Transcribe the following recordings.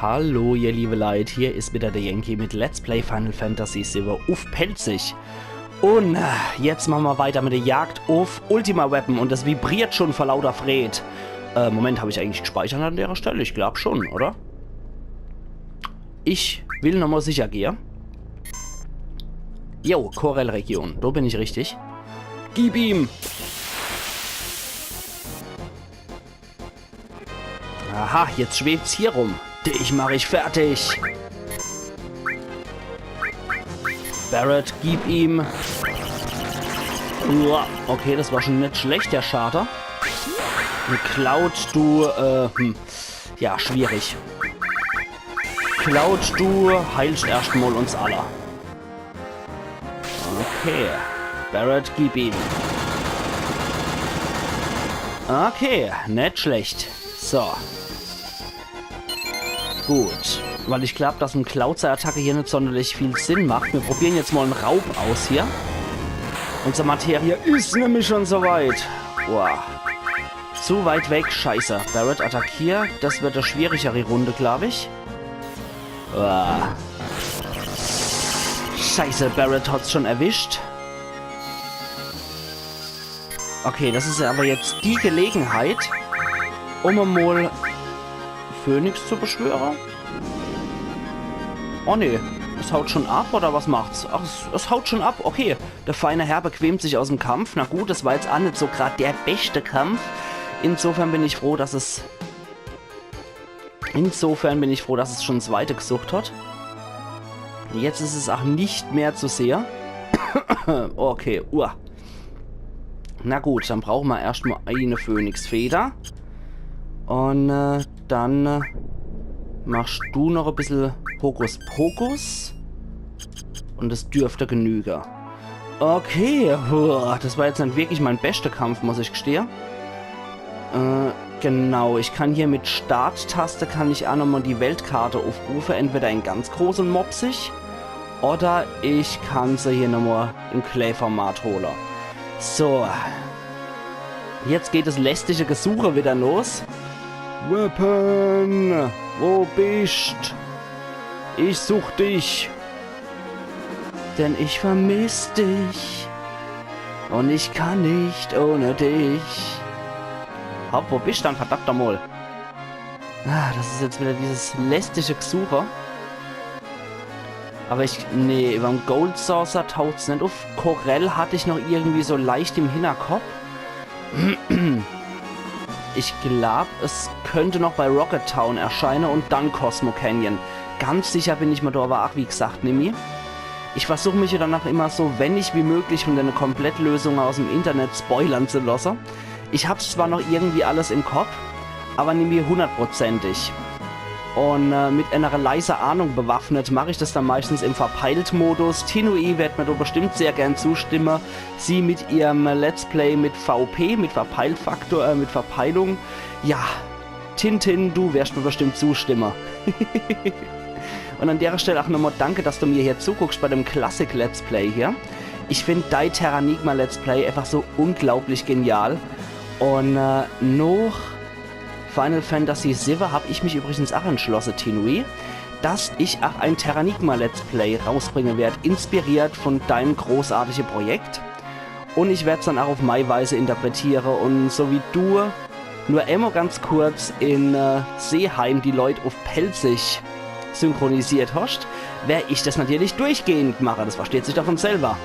Hallo ihr liebe Leute, hier ist wieder der Yankee mit Let's Play Final Fantasy VII auf Pelzig. Und jetzt machen wir weiter mit der Jagd auf Ultima Weapon und das vibriert schon vor lauter Fred. Moment, habe ich eigentlich gespeichert an der Stelle? Ich glaube schon, oder? Ich will nochmal sicher gehen. Jo, Korell-Region, da bin ich richtig. Gib ihm! Aha, jetzt schwebt's hier rum. Dich mache ich fertig. Barret, gib ihm. Uah, okay, das war schon nicht schlecht, der Charter. Und Cloud, du, ja, schwierig. Cloud, du heilst erstmal uns alle. Okay. Barret, gib ihm. Okay, nicht schlecht. So. Gut. Weil ich glaube, dass eine Cloud-Attacke hier nicht sonderlich viel Sinn macht. Wir probieren jetzt mal einen Raub aus hier. Unsere Materie ist nämlich schon so weit. Wow. Zu weit weg. Scheiße. Barret attackiert. Das wird eine schwierigere Runde, glaube ich. Wow. Scheiße, Barret hat es schon erwischt. Okay, das ist aber jetzt die Gelegenheit, um mal Phönix zu beschwören. Oh ne, es haut schon ab, oder was macht's? Ach, es haut schon ab, okay. Der feine Herr bequemt sich aus dem Kampf. Na gut, das war jetzt auch nicht so gerade der beste Kampf. Insofern bin ich froh, dass es schon das zweite gesucht hat. Jetzt ist es auch nicht mehr zu sehr. Okay, Na gut, dann brauchen wir erstmal eine Phönixfeder. Und dann machst du noch ein bisschen Hokuspokus. Und das dürfte genügen. Okay, das war jetzt nicht wirklich mein bester Kampf, muss ich gestehen. Genau, ich kann hier mit Starttaste kann ich auch nochmal die Weltkarte aufrufen. Entweder in ganz großen Mopsig oder ich kann sie hier nochmal im Clay-Format holen. So. Jetzt geht das lästige Gesuche wieder los. Weapon! Wo bist? Ich such dich. Denn ich vermiss dich. Und ich kann nicht ohne dich. Hopp, wo bist du dann? Verdammt nochmal. Das ist jetzt wieder dieses lästige Gesuche. Aber nee, beim Gold Saucer taucht's nicht auf. Korell hatte ich noch irgendwie so leicht im Hinterkopf. Ich glaube, es könnte noch bei Rocket Town erscheinen und dann Cosmo Canyon. Ganz sicher bin ich mir da aber auch, wie gesagt, Nimi. Ich versuche mich ja danach immer so wenig wie möglich von der Komplettlösung aus dem Internet spoilern zu lassen. Ich habe zwar noch irgendwie alles im Kopf, aber Nimi 100%ig. Und mit einer leisen Ahnung bewaffnet mache ich das dann meistens im Verpeilt-Modus. Tinui wird mir da bestimmt sehr gern zustimmen. Sie mit ihrem Let's Play mit VP, mit Verpeiltfaktor, mit Verpeilung. Ja, Tintin, du wirst mir bestimmt zustimmen. Und an der Stelle auch nochmal danke, dass du mir hier zuguckst bei dem Classic Let's Play hier. Ich finde dein Terranigma Let's Play einfach so unglaublich genial. Und noch Final Fantasy VII habe ich mich übrigens auch entschlossen, Tinui, dass ich auch ein Terranigma Let's Play rausbringen werde, inspiriert von deinem großartigen Projekt. Und ich werde es dann auch auf meine Weise interpretieren und so wie du nur immer ganz kurz in Seeheim die Leute auf Pelzig synchronisiert hast, werde ich das natürlich durchgehend machen, das versteht sich doch von selber.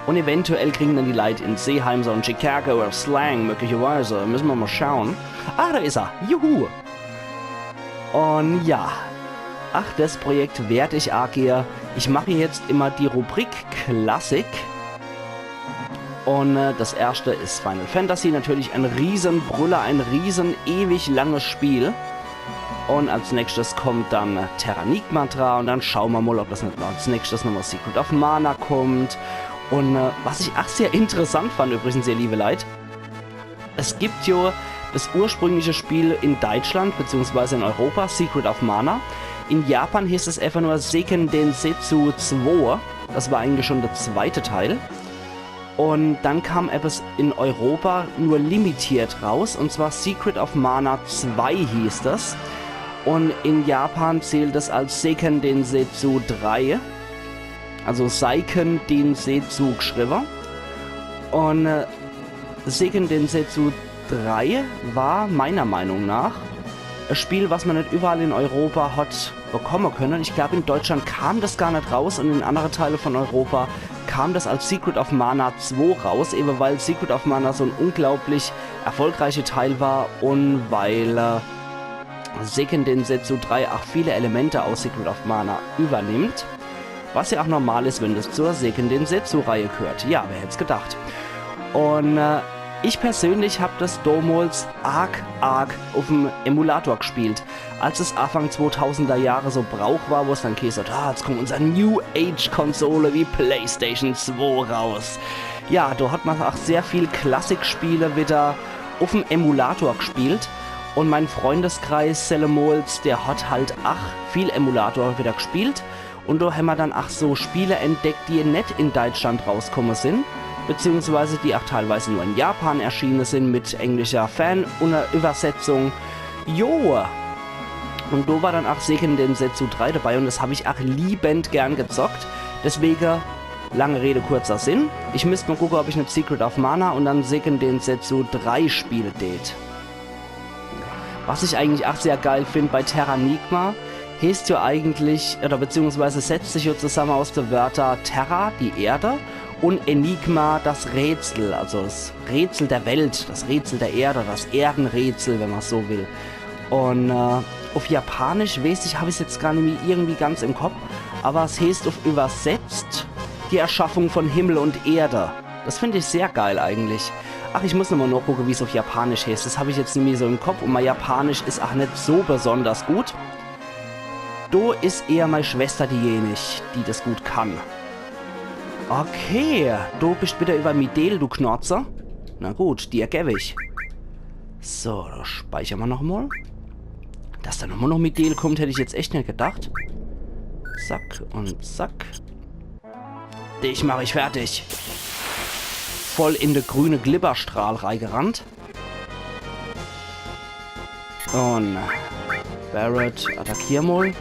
Und eventuell kriegen dann die Leute in Seeheim so ein Chicago oder Slang, möglicherweise. Müssen wir mal schauen. Ah, da ist er. Juhu. Und ja. Ach, das Projekt werde ich agieren. Ich mache jetzt immer die Rubrik Klassik. Und das erste ist Final Fantasy. Natürlich ein Riesenbrüller, ein riesen ewig langes Spiel. Und als nächstes kommt dann Terranigma dran. Und dann schauen wir mal, ob das nicht als nächstes nochmal Secret of Mana kommt. Und was ich auch sehr interessant fand, übrigens, sehr liebe Leute, es gibt ja das ursprüngliche Spiel in Deutschland, beziehungsweise in Europa, Secret of Mana. In Japan hieß es einfach nur Seiken Densetsu 2. Das war eigentlich schon der zweite Teil. Und dann kam etwas in Europa nur limitiert raus, und zwar Secret of Mana 2 hieß das. Und in Japan zählt es als Seiken Densetsu 3. Also Seiken Densetsu geschrieben. Und Seiken Densetsu 3 war meiner Meinung nach ein Spiel, was man nicht überall in Europa hat bekommen können. Ich glaube, in Deutschland kam das gar nicht raus und in anderen Teilen von Europa kam das als Secret of Mana 2 raus, eben weil Secret of Mana so ein unglaublich erfolgreicher Teil war und weil Seiken Densetsu 3 auch viele Elemente aus Secret of Mana übernimmt, was ja auch normal ist, wenn das zur Seiken Densetsu-Reihe gehört. Ja, wer hätte es gedacht. Und ich persönlich habe das damals arg auf dem Emulator gespielt, als es Anfang 2000er Jahre so Brauch war, wo es dann gesagt hat, jetzt kommt unsere New Age Konsole wie PlayStation 2 raus. Ja, da hat man auch sehr viel Klassikspiele wieder auf dem Emulator gespielt und mein Freundeskreis Selemols, der hat halt viel Emulator wieder gespielt und da haben wir dann so Spiele entdeckt, die nicht in Deutschland rausgekommen sind, beziehungsweise die auch teilweise nur in Japan erschienen sind mit englischer Fan-Übersetzung. Jo! Und da war dann auch Seiken Densetsu 3 dabei und das habe ich auch liebend gern gezockt. Deswegen, lange Rede, kurzer Sinn. Ich müsste mal gucken, ob ich nicht Secret of Mana und dann Seiken Densetsu 3 spiele det. Was ich eigentlich auch sehr geil finde bei Terranigma, heißt ja eigentlich, oder beziehungsweise setzt sich ja zusammen aus den Wörtern Terra, die Erde, und Enigma, das Rätsel, also das Rätsel der Welt, das Rätsel der Erde, das Erdenrätsel, wenn man es so will. Und auf Japanisch, weiß ich, habe ich es jetzt gar nicht irgendwie ganz im Kopf, aber es heißt auf übersetzt die Erschaffung von Himmel und Erde. Das finde ich sehr geil eigentlich. Ach, ich muss nochmal nachgucken, wie es auf Japanisch heißt. Das habe ich jetzt nämlich so im Kopf und mein Japanisch ist auch nicht so besonders gut. Da ist eher meine Schwester diejenige, die das gut kann. Okay, du bist wieder über Midel, du Knorzer. Na gut, die ergebe ich. So, da speichern wir nochmal. Dass da nochmal noch Midel kommt, hätte ich jetzt echt nicht gedacht. Zack und zack. Dich mache ich fertig. Voll in der grüne Glibberstrahl reingerannt. Und Barret, attackier mal.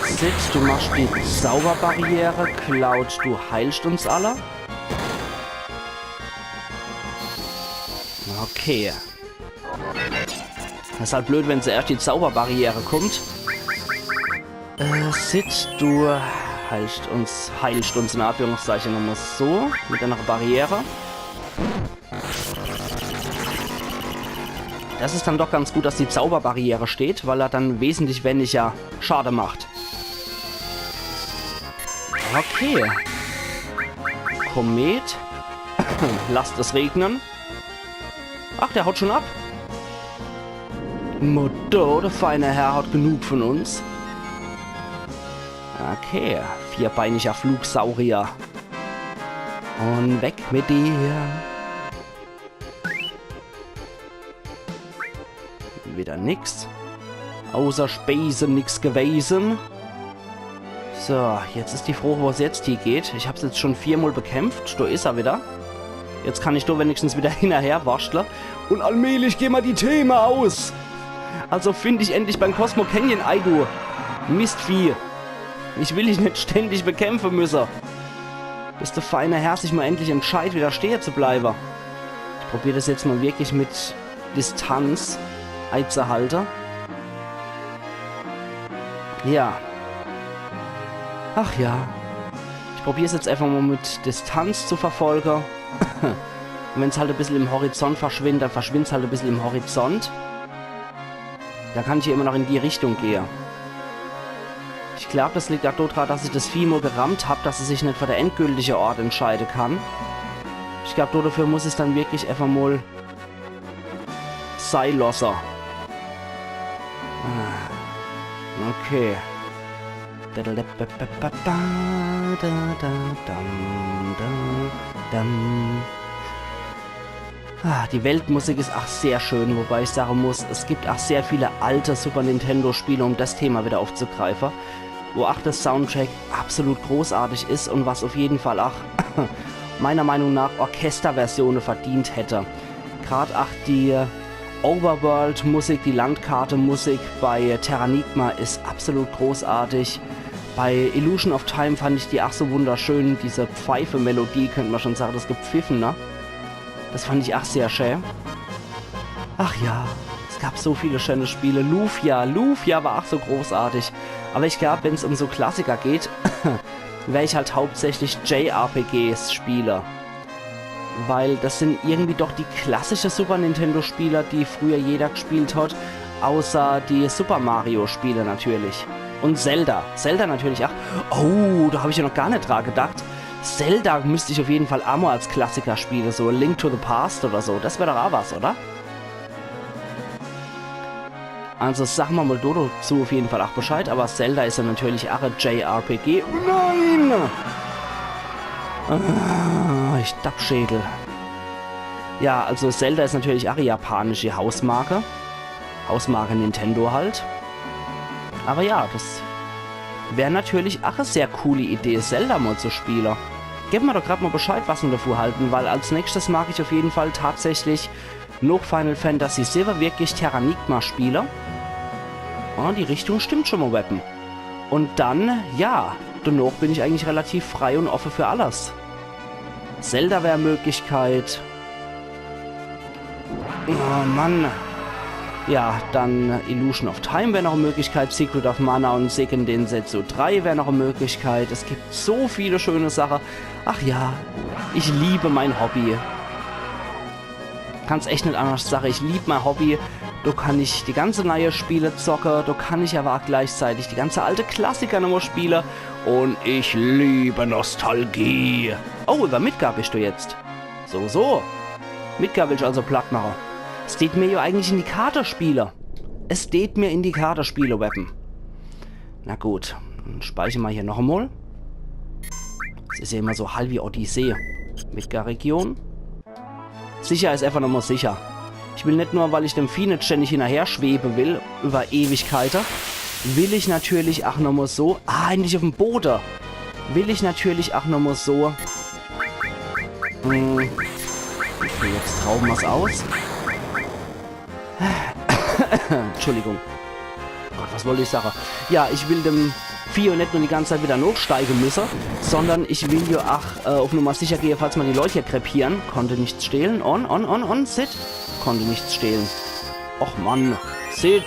Sid, du machst die Zauberbarriere. Cloud, du heilst uns alle. Okay. Das ist halt blöd, wenn zuerst die Zauberbarriere kommt. Sid, du heilst uns in Anführungszeichen nochmal so. Mit einer Barriere. Das ist dann doch ganz gut, dass die Zauberbarriere steht, weil er dann wesentlich weniger Schade macht. Okay. Komet. Lasst es regnen. Ach, der haut schon ab. Mutter, der feine Herr hat genug von uns. Okay, vierbeiniger Flugsaurier. Und weg mit dir. Wieder nix. Außer Speise nix gewesen. So, jetzt ist die Frage, wo es jetzt hier geht. Ich habe es jetzt schon 4-mal bekämpft. Da ist er wieder. Jetzt kann ich da wenigstens wieder hinterher wascheln. Und allmählich gehen wir die Themen aus. Also finde ich endlich beim Cosmo Canyon Ei, du Mistvieh. Ich will dich nicht ständig bekämpfen müssen. Bis der feine Herr sich mal endlich entscheidet, wieder stehen zu bleiben. Ich probiere das jetzt mal wirklich mit Distanz einzuhalten. Ja. Ach ja. Ich probiere es jetzt einfach mal mit Distanz zu verfolgen. Und wenn es halt ein bisschen im Horizont verschwindet, dann verschwindet es halt ein bisschen im Horizont. Da kann ich ja immer noch in die Richtung gehen. Ich glaube, das liegt auch daran, dass ich das Vieh mal gerammt habe, dass es sich nicht für der endgültige Ort entscheiden kann. Ich glaube, dafür muss es dann wirklich einfach mal sein lassen. Okay. Die Weltmusik ist auch sehr schön, wobei ich sagen muss, es gibt auch sehr viele alte Super Nintendo Spiele, um das Thema wieder aufzugreifen, wo auch das Soundtrack absolut großartig ist und was auf jeden Fall auch meiner Meinung nach Orchesterversionen verdient hätte. Gerade auch die Overworld-Musik, die Landkarte-Musik bei Terranigma ist absolut großartig. Bei Illusion of Time fand ich die ach so wunderschön. Diese Pfeife-Melodie, könnte man schon sagen, das gepfiffen, ne? Das fand ich ach sehr schön. Ach ja, es gab so viele schöne Spiele. Lufia war ach so großartig. Aber ich glaube, wenn es um so Klassiker geht, wäre ich halt hauptsächlich JRPGs Spieler. Weil das sind irgendwie doch die klassischen Super Nintendo Spieler, die früher jeder gespielt hat. Außer die Super Mario Spiele natürlich. Und Zelda. Zelda natürlich auch. Oh, da habe ich ja noch gar nicht dran gedacht. Zelda müsste ich auf jeden Fall auch mal als Klassiker spielen. So Link to the Past oder so. Das wäre doch auch was, oder? Also sagen wir mal Dodo zu auf jeden Fall auch Bescheid. Aber Zelda ist ja natürlich auch ein JRPG. Nein! Ich Dappschädel. Ja, also Zelda ist natürlich auch eine japanische Hausmarke. Hausmarke Nintendo halt. Aber ja, das wäre natürlich auch eine sehr coole Idee, Zelda mal zu spielen. Geben wir doch gerade mal Bescheid, was wir davor halten, weil als nächstes mag ich auf jeden Fall tatsächlich noch Final Fantasy VII wirklich Terranigma spielen. Oh, die Richtung stimmt schon mal, Weapon. Und dann, ja, danach bin ich eigentlich relativ frei und offen für alles. Zelda wäre Möglichkeit. Oh Mann. Ja, dann Illusion of Time wäre noch eine Möglichkeit. Secret of Mana und Seiken Densetsu 3 wäre noch eine Möglichkeit. Es gibt so viele schöne Sachen. Ach ja, ich liebe mein Hobby. Kann's echt nicht anders sagen. Ich liebe mein Hobby. Da kann ich die ganze neue Spiele zocken. Da kann ich aber auch gleichzeitig die ganze alte Klassiker nochmal spielen. Und ich liebe Nostalgie. Oh, über Midgar bist du jetzt. So. Midgar will ich also platt machen. Es steht mir ja eigentlich in die Kartenspiele. Es steht mir in die Kartenspiele, Weapon. Na gut, dann speichere mal hier noch einmal. Es ist ja immer so halb wie Odyssee. Midgar-Region. Sicher ist einfach nochmal sicher. Ich will nicht nur, weil ich dem Vieh nicht ständig hinterher schweben will, über Ewigkeiten, will ich natürlich auch nochmal so... Ah, endlich auf dem Boden. Will ich natürlich auch nochmal so... Okay, jetzt rauben wir es aus. Entschuldigung. Gott, was wollte ich sagen? Ja, ich will dem Vieh nicht nur die ganze Zeit wieder hochsteigen müssen, sondern ich will ja auch auf Nummer sicher gehen, falls man die Leute hier krepieren. Konnte nichts stehlen. On, Sid. Konnte nichts stehlen. Och Mann. Sid.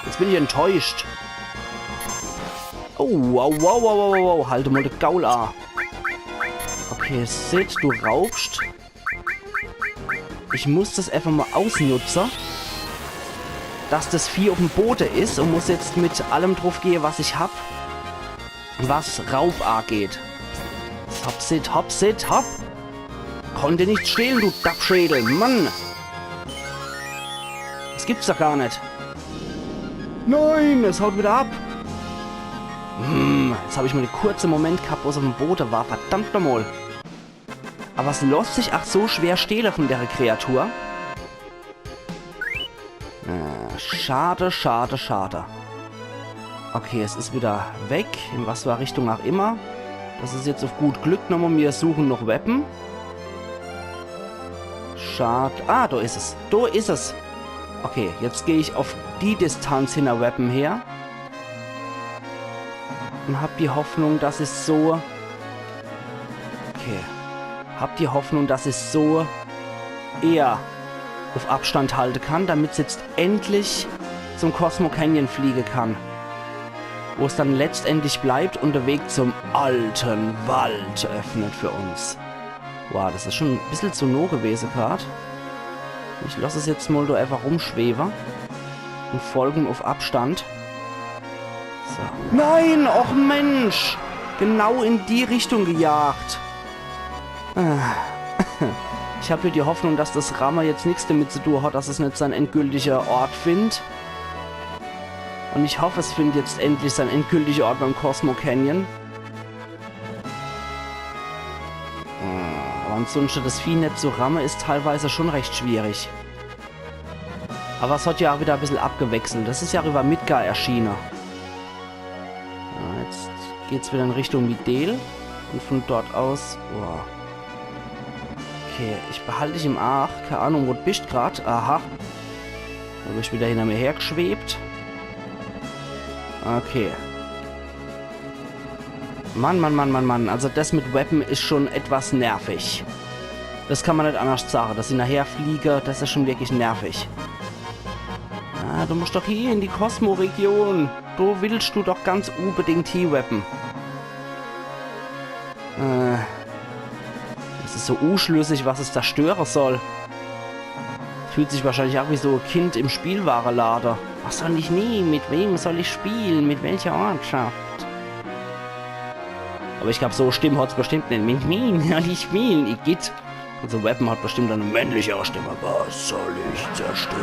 Jetzt bin ich enttäuscht. Oh, wow. Halte mal den Gaul an. Okay, Sid, du raubst. Ich muss das einfach mal ausnutzen, dass das Vieh auf dem Boden ist und muss jetzt mit allem drauf gehen, was ich hab, was Raub angeht. Hopp, Sid, hopp. Konnte nicht stehlen, du Dappschädel, Mann. Das gibt's doch gar nicht. Nein, es haut wieder ab. Jetzt habe ich mal einen kurzen Moment gehabt, wo es auf dem Boden war. Verdammt nochmal. Aber es lässt sich auch so schwer stehlen von der Kreatur. Schade. Okay, es ist wieder weg. In was für Richtung auch immer. Das ist jetzt auf gut Glück nochmal. Wir suchen noch Weapon. Schade. Ah, da ist es. Okay, jetzt gehe ich auf die Distanz hinter Weapon her. Und habe die Hoffnung, dass es so... Okay. Hab die Hoffnung, dass es so eher auf Abstand halten kann, damit es jetzt endlich zum Cosmo Canyon fliegen kann. Wo es dann letztendlich bleibt und der Weg zum alten Wald öffnet für uns. Wow, das ist schon ein bisschen zu nah gewesen gerade. Ich lasse es jetzt mal da einfach rumschweben und folgen auf Abstand. So. Nein, och Mensch! Genau in die Richtung gejagt. Ich habe hier die Hoffnung, dass das Rammer jetzt nichts damit zu tun hat, dass es nicht sein endgültiger Ort findet. Und ich hoffe, es findet jetzt endlich sein endgültiger Ort beim Cosmo Canyon. Aber ansonsten das Vieh nicht zu rammen ist teilweise schon recht schwierig. Aber es hat ja auch wieder ein bisschen abgewechselt. Das ist ja über Midgar erschienen. Ja, jetzt geht es wieder in Richtung Midel. Und von dort aus... Wow. Okay, ich behalte dich im Arsch. Keine Ahnung, wo du bist gerade. Aha. Da bin ich wieder hinter mir hergeschwebt. Okay. Mann. Also das mit Weapon ist schon etwas nervig. Das kann man nicht anders sagen. Dass ich nachher fliege, das ist schon wirklich nervig. Ah, du musst doch hier in die Cosmo-Region. Du willst du doch ganz unbedingt hier Weapon. Das ist so unschlüssig, was es zerstören soll. Fühlt sich wahrscheinlich auch wie so ein Kind im Spielwarenlader. Was soll ich nehmen? Mit wem soll ich spielen? Mit welcher Ortschaft? Aber ich glaube, so Stimmen hat es bestimmt nicht. Mit wem soll ich spielen? Ich geht. Also Weapon hat bestimmt eine männliche Stimme. Was soll ich zerstören?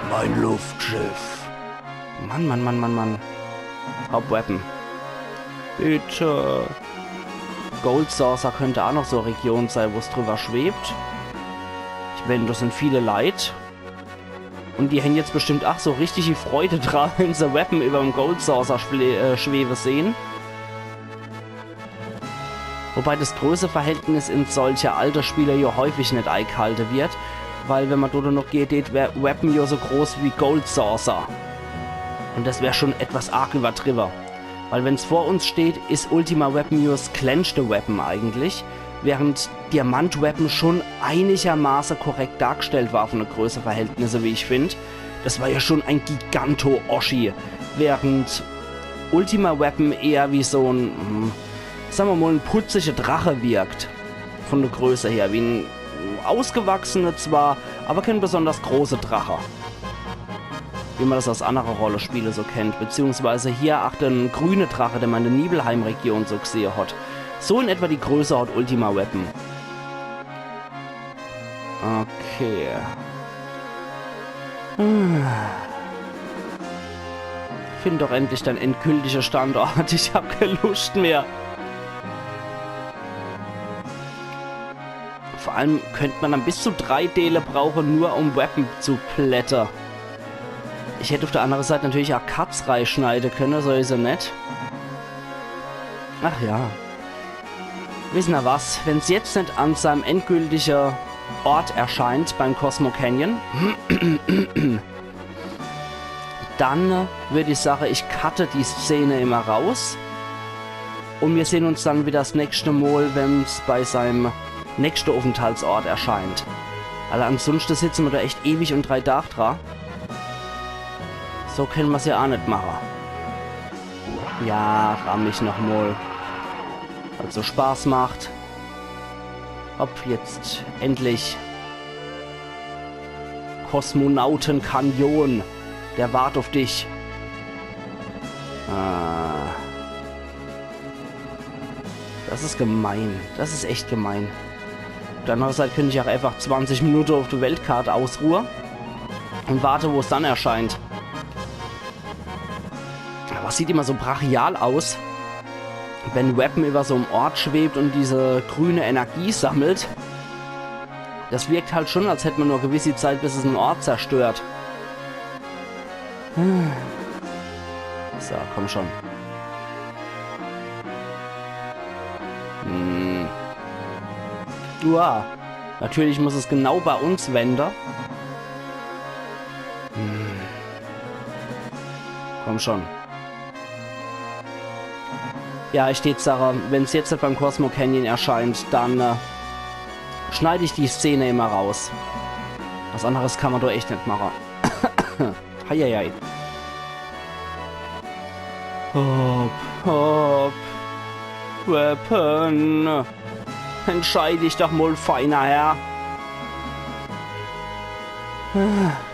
Mein Luftschiff. Mann. Hauptweapon. Bitte. Gold Saucer könnte auch noch so eine Region sein, wo es drüber schwebt. Ich meine, das sind viele Leid. Und die hängen jetzt bestimmt auch so richtig die Freude dran, wenn sie Weapon über dem Gold Saucer schwebe sehen. Wobei das Größeverhältnis in solche Altersspiele ja häufig nicht eingehalten wird. Weil wenn man dort noch geht, wäre Weapon ja so groß wie Gold Saucer. Und das wäre schon etwas arg übertrieben. Weil wenn es vor uns steht, ist Ultima Weapon ja das kleinste Weapon eigentlich. Während Diamant Weapon schon einigermaßen korrekt dargestellt war von der Größeverhältnisse, wie ich finde. Das war ja schon ein Giganto-Oschi. Während Ultima Weapon eher wie so ein, sagen wir mal, ein putziger Drache wirkt. Von der Größe her. Wie ein ausgewachsener zwar, aber kein besonders großer Drache. Wie man das aus anderen Rollenspielen so kennt. Beziehungsweise hier auch den grüne Drache, der man in der Nibelheim-Region so gesehen hat. So in etwa die Größe hat Ultima Weapon. Okay. Find doch endlich dein endgültiger Standort. Ich habe keine Lust mehr. Vor allem könnte man dann bis zu 3 Teile brauchen, nur um Weapon zu plättern. Ich hätte auf der anderen Seite natürlich auch Cuts reinschneiden können, so ist er nicht. Ach ja. Wissen wir was, wenn es jetzt nicht an seinem endgültigen Ort erscheint beim Cosmo Canyon, dann würde ich sagen, ich cutte die Szene immer raus. Und wir sehen uns dann wieder das nächste Mal, wenn es bei seinem nächsten Aufenthaltsort erscheint. Also ansonsten sitzen wir da echt ewig und 3 Tage dran. So können wir es ja auch nicht machen. Ja, ramm mich nochmal. Also Spaß macht. Ob jetzt endlich Kosmonauten Kanyon. Der wartet auf dich. Das ist gemein. Das ist echt gemein. Auf der anderen Seite könnte ich auch einfach 20 Minuten auf der Weltkarte ausruhen und warte, wo es dann erscheint. Aber es sieht immer so brachial aus, wenn Weapon über so einem Ort schwebt und diese grüne Energie sammelt. Das wirkt halt schon, als hätte man nur gewisse Zeit, bis es einen Ort zerstört. So, komm schon. Ja, natürlich muss es genau bei uns wenden. Komm schon. Ja, ich steht Sache, wenn es jetzt beim Cosmo Canyon erscheint, dann schneide ich die Szene immer raus. Was anderes kann man doch echt nicht machen. Heieiei. Hopp. Weapon. Entscheide dich doch mal, feiner Herr.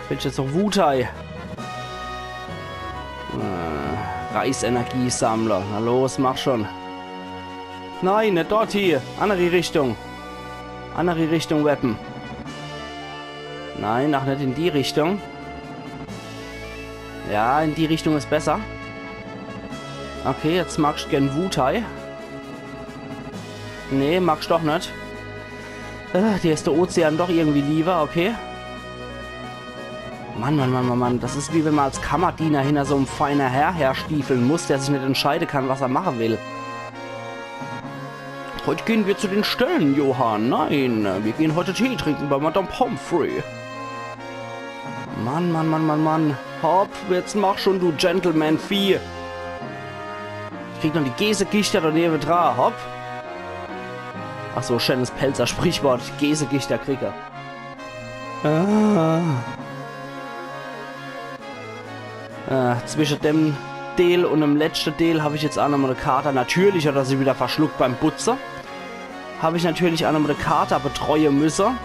Willst jetzt noch Wutai? Reisenergiesammler. Na los, mach schon. Nein, nicht dort hier. Andere Richtung. Andere Richtung, Weapon. Nein, ach, nicht in die Richtung. Ja, in die Richtung ist besser. Okay, jetzt magst du gern Wutai. Nee, magst du doch nicht. Dir ist der Ozean doch irgendwie lieber, okay. Mann. Das ist wie wenn man als Kammerdiener hinter so einem feinen Herr herstiefeln muss, der sich nicht entscheiden kann, was er machen will. Heute gehen wir zu den Ställen, Johann. Nein, wir gehen heute Tee trinken bei Madame Pomfrey. Mann, Mann, Mann, Mann, Mann. Hopp, jetzt mach schon, du Gentleman-Vieh. Ich krieg noch die Gesegichter daneben dran. Hopp. Ach so, schönes Pelzer Sprichwort. Gesegichter Krieger. Zwischen dem Deal und dem letzten Deal habe ich jetzt auch nochmal eine Karte. Natürlich hat er sich wieder verschluckt beim Putzer. Habe ich natürlich auch nochmal eine Karte betreuen müssen.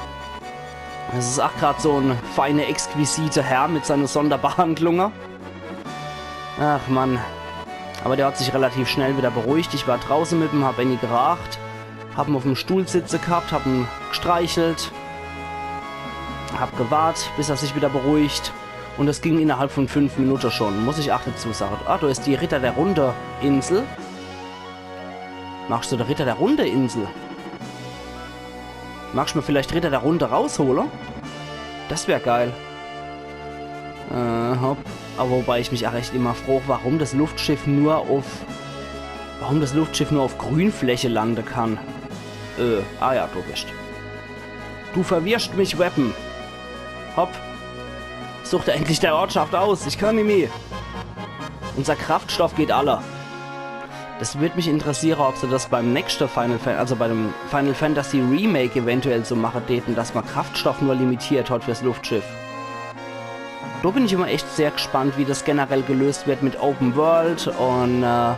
Das ist auch gerade so ein feiner, exquisiter Herr mit seinen Sonderbehandlungen. Ach Mann. Aber der hat sich relativ schnell wieder beruhigt. Ich war draußen mit ihm, habe ihn geracht. Habe ihn auf dem Stuhl sitzen gehabt, habe ihn gestreichelt. Habe gewartet, bis er sich wieder beruhigt. Und das ging innerhalb von 5 Minuten schon. Muss ich auch dazu sagen. Ah, du ist die Ritter der Runde Insel. Machst du der Ritter der Runde Insel? Magst du mir vielleicht Ritter der Runde rausholen? Das wäre geil. Hopp. Aber wobei ich mich auch echt immer frage, warum das Luftschiff nur auf Grünfläche landen kann. Ja, du bist. Du verwirrst mich, Weapon. Hopp. Such dir endlich der Ortschaft aus. Ich kann nicht mehr. Unser Kraftstoff geht alle. Das würde mich interessieren, ob sie das beim nächsten Final Fantasy, also bei dem Final Fantasy Remake eventuell so machen täten, dass man Kraftstoff nur limitiert hat fürs Luftschiff. Da bin ich immer echt sehr gespannt, wie das generell gelöst wird mit Open World und ja,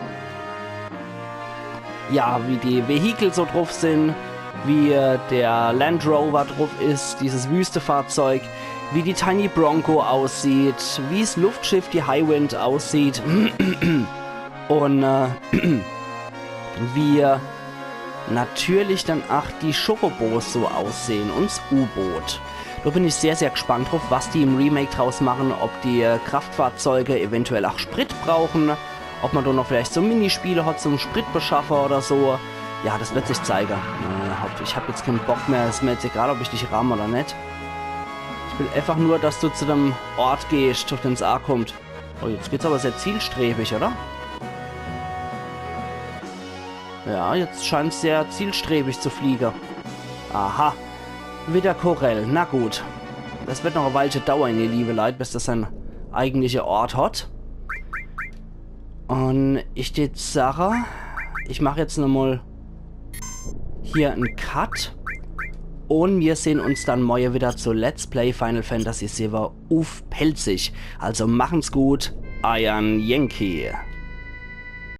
wie die Vehikel so drauf sind, wie der Land Rover drauf ist, dieses Wüstefahrzeug, wie die Tiny Bronco aussieht, wie das Luftschiff, die Highwind aussieht und wie natürlich dann auch die Chocobos so aussehen und das U-Boot. Da bin ich sehr, sehr gespannt drauf, was die im Remake draus machen, ob die Kraftfahrzeuge eventuell auch Sprit brauchen, ob man da noch vielleicht so Minispiele hat zum Spritbeschaffer oder so. Ja, das wird sich zeigen. Ich habe jetzt keinen Bock mehr, es ist mir jetzt egal, ob ich dich ramme oder nicht. Ich will einfach nur, dass du zu dem Ort gehst, auf den es A kommt. Oh, jetzt geht's aber sehr zielstrebig, oder? Ja, jetzt scheint es sehr zielstrebig zu fliegen. Aha. Wieder Korell. Na gut. Das wird noch eine Weile dauern, ihr liebe Leute, bis das sein eigentlicher Ort hat. Und ich jetzt sage, ich mache jetzt nochmal hier einen Cut. Und wir sehen uns dann morgen wieder zu Let's Play Final Fantasy VII auf Pelzig. Also machen's gut, Iron Yankee.